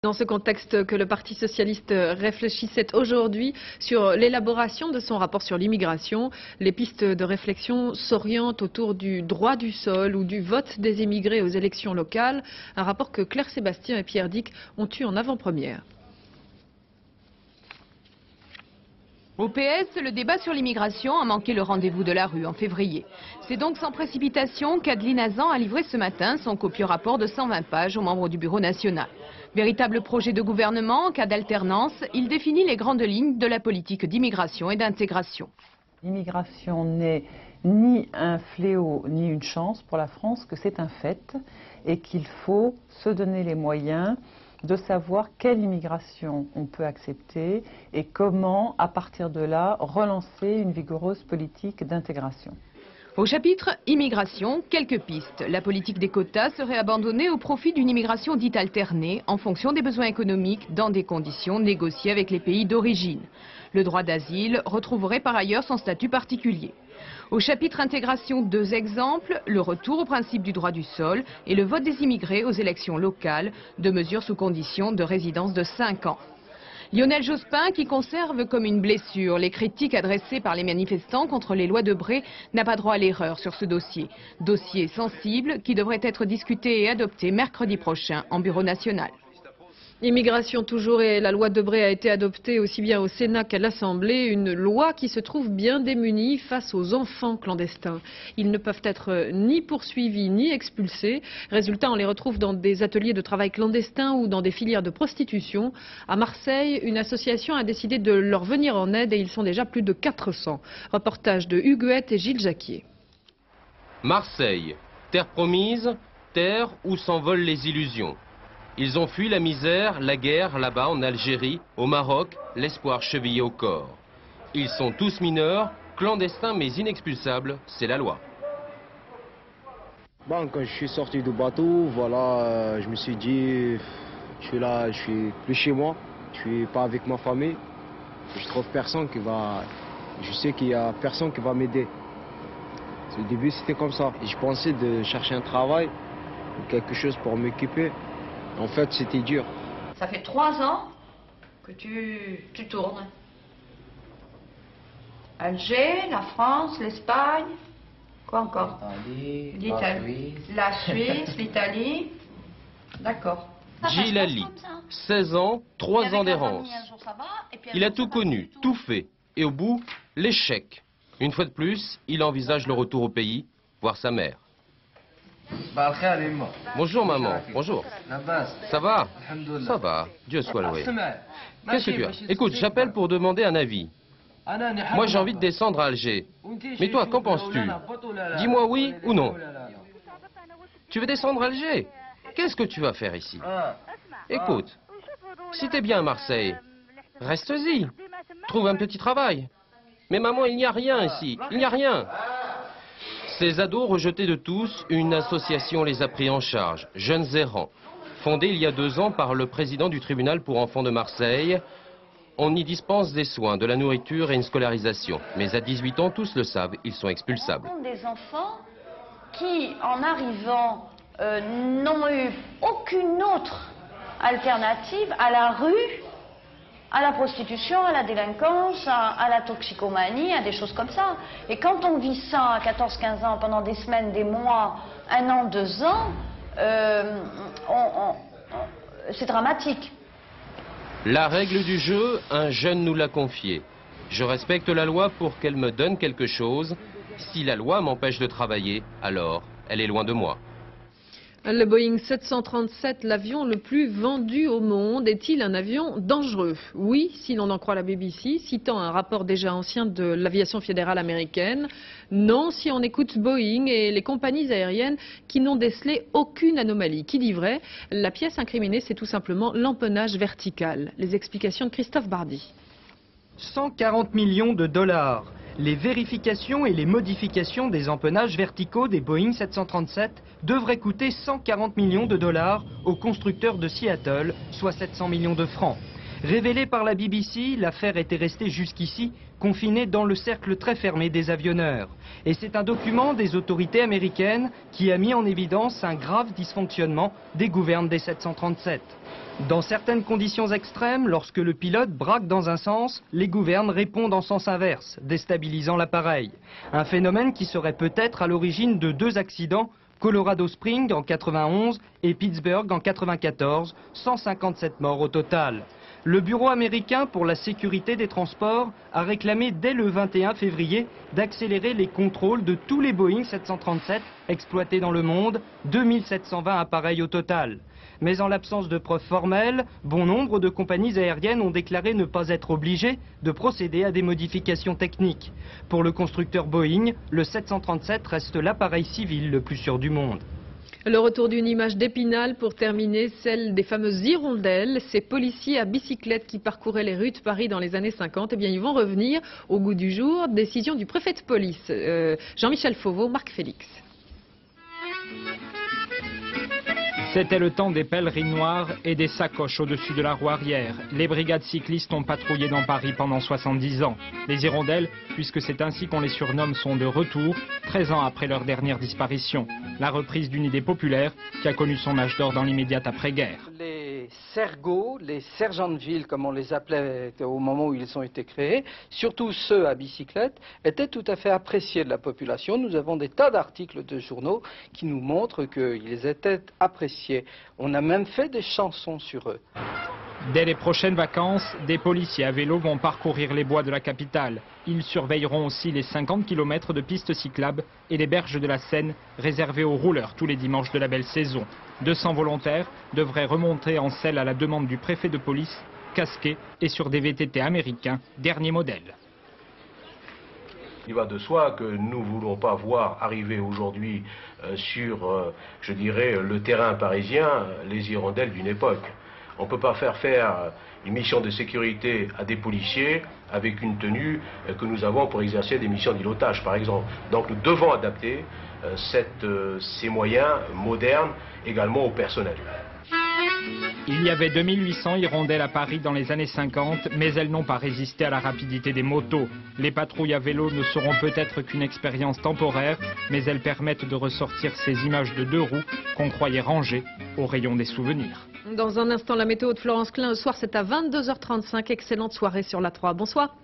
Dans ce contexte que le Parti socialiste réfléchissait aujourd'hui sur l'élaboration de son rapport sur l'immigration, les pistes de réflexion s'orientent autour du droit du sol ou du vote des immigrés aux élections locales, un rapport que Claire Sébastien et Pierre Dick ont eu en avant-première. Au PS, le débat sur l'immigration a manqué le rendez-vous de la rue en février. C'est donc sans précipitation qu'Adeline Hazan a livré ce matin son copieux rapport de 120 pages aux membres du Bureau national. Véritable projet de gouvernement, en cas d'alternance, il définit les grandes lignes de la politique d'immigration et d'intégration. L'immigration n'est ni un fléau ni une chance pour la France, que c'est un fait et qu'il faut se donner les moyens de savoir quelle immigration on peut accepter et comment, à partir de là, relancer une vigoureuse politique d'intégration. Au chapitre immigration, quelques pistes. La politique des quotas serait abandonnée au profit d'une immigration dite alternée en fonction des besoins économiques dans des conditions négociées avec les pays d'origine. Le droit d'asile retrouverait par ailleurs son statut particulier. Au chapitre intégration, 2 exemples, le retour au principe du droit du sol et le vote des immigrés aux élections locales, 2 mesures sous condition de résidence de 5 ans. Lionel Jospin, qui conserve comme une blessure les critiques adressées par les manifestants contre les lois de Debré, n'a pas droit à l'erreur sur ce dossier. Dossier sensible qui devrait être discuté et adopté mercredi prochain en Bureau national. Immigration toujours, et la loi Debré a été adoptée aussi bien au Sénat qu'à l'Assemblée, une loi qui se trouve bien démunie face aux enfants clandestins. Ils ne peuvent être ni poursuivis ni expulsés. Résultat, on les retrouve dans des ateliers de travail clandestins ou dans des filières de prostitution. À Marseille, une association a décidé de leur venir en aide et ils sont déjà plus de 400. Reportage de Huguette et Gilles Jacquier. Marseille, terre promise, terre où s'envolent les illusions. Ils ont fui la misère, la guerre, là-bas en Algérie, au Maroc, l'espoir chevillé au corps. Ils sont tous mineurs, clandestins mais inexpulsables, c'est la loi. Bon, quand je suis sorti du bateau, voilà, je me suis dit, je suis là, je suis plus chez moi, je suis pas avec ma famille. Je trouve personne qui va, je sais qu'il y a personne qui va m'aider. Au début c'était comme ça. Et je pensais de chercher un travail, quelque chose pour m'occuper. En fait, c'était dur. Ça fait 3 ans que tu tournes. Alger, la France, l'Espagne, quoi encore? L'Italie, la Suisse, l'Italie. D'accord. Djilali, 16 ans, 3 ans d'errance. Il a tout connu, tout fait. Et au bout, l'échec. Une fois de plus, il envisage le retour au pays, voir sa mère. Bonjour maman, bonjour. Ça va? Ça va, Dieu soit loué. Qu'est-ce que tu as? Écoute, j'appelle pour demander un avis. Moi j'ai envie de descendre à Alger. Mais toi, qu'en penses-tu? Dis-moi oui ou non. Tu veux descendre à Alger? Qu'est-ce que tu vas faire ici? Écoute, si t'es bien à Marseille, reste-y. Trouve un petit travail. Mais maman, il n'y a rien ici, il n'y a rien. Ces ados rejetés de tous, une association les a pris en charge, Jeunes Errants. Fondée il y a 2 ans par le président du tribunal pour enfants de Marseille, on y dispense des soins, de la nourriture et une scolarisation. Mais à 18 ans, tous le savent, ils sont expulsables. Des enfants qui, en arrivant, n'ont eu aucune autre alternative à la rue, à la prostitution, à la délinquance, à la toxicomanie, à des choses comme ça. Et quand on vit ça à 14-15 ans, pendant des semaines, des mois, 1 an, 2 ans, c'est dramatique. La règle du jeu, un jeune nous l'a confiée. Je respecte la loi pour qu'elle me donne quelque chose. Si la loi m'empêche de travailler, alors elle est loin de moi. Le Boeing 737, l'avion le plus vendu au monde, est-il un avion dangereux? Oui, si l'on en croit la BBC, citant un rapport déjà ancien de l'aviation fédérale américaine. Non, si on écoute Boeing et les compagnies aériennes qui n'ont décelé aucune anomalie. Qui dit vrai? La pièce incriminée, c'est tout simplement l'empennage vertical. Les explications de Christophe Bardi. 140 millions de dollars. Les vérifications et les modifications des empennages verticaux des Boeing 737 devraient coûter 140 millions de dollars aux constructeurs de Seattle, soit 700 millions de francs. Révélée par la BBC, l'affaire était restée jusqu'ici confinée dans le cercle très fermé des avionneurs. Et c'est un document des autorités américaines qui a mis en évidence un grave dysfonctionnement des gouvernes des 737. Dans certaines conditions extrêmes, lorsque le pilote braque dans un sens, les gouvernes répondent en sens inverse, déstabilisant l'appareil. Un phénomène qui serait peut-être à l'origine de 2 accidents, Colorado Springs en 91 et Pittsburgh en 94, 157 morts au total. Le Bureau américain pour la sécurité des transports a réclamé dès le 21 février d'accélérer les contrôles de tous les Boeing 737 exploités dans le monde, 2720 appareils au total. Mais en l'absence de preuves formelles, bon nombre de compagnies aériennes ont déclaré ne pas être obligées de procéder à des modifications techniques. Pour le constructeur Boeing, le 737 reste l'appareil civil le plus sûr du monde. Le retour d'une image d'Épinal pour terminer, celle des fameuses hirondelles, ces policiers à bicyclette qui parcouraient les rues de Paris dans les années 50. Eh bien, ils vont revenir au goût du jour. Décision du préfet de police, Jean-Michel Fauveau, Marc Félix. C'était le temps des pèlerines noires et des sacoches au-dessus de la roue arrière. Les brigades cyclistes ont patrouillé dans Paris pendant 70 ans. Les hirondelles, puisque c'est ainsi qu'on les surnomme, sont de retour, 13 ans après leur dernière disparition. La reprise d'une idée populaire qui a connu son âge d'or dans l'immédiate après-guerre. Les sergots, les sergents de ville, comme on les appelait au moment où ils ont été créés, surtout ceux à bicyclette, étaient tout à fait appréciés de la population. Nous avons des tas d'articles de journaux qui nous montrent qu'ils étaient appréciés. On a même fait des chansons sur eux. Dès les prochaines vacances, des policiers à vélo vont parcourir les bois de la capitale. Ils surveilleront aussi les 50 km de pistes cyclables et les berges de la Seine réservées aux rouleurs tous les dimanches de la belle saison. 200 volontaires devraient remonter en selle à la demande du préfet de police, casqués et sur des VTT américains, dernier modèle. Il va de soi que nous ne voulons pas voir arriver aujourd'hui sur, je dirais, le terrain parisien, les hirondelles d'une époque. On ne peut pas faire une mission de sécurité à des policiers avec une tenue que nous avons pour exercer des missions d'îlotage, par exemple. Donc nous devons adapter ces moyens modernes également au personnel. Il y avait 2800 hirondelles à Paris dans les années 50, mais elles n'ont pas résisté à la rapidité des motos. Les patrouilles à vélo ne seront peut-être qu'une expérience temporaire, mais elles permettent de ressortir ces images de 2 roues qu'on croyait rangées au rayon des souvenirs. Dans un instant, la météo de Florence Klein. Ce soir, c'est à 22h35. Excellente soirée sur la 3. Bonsoir.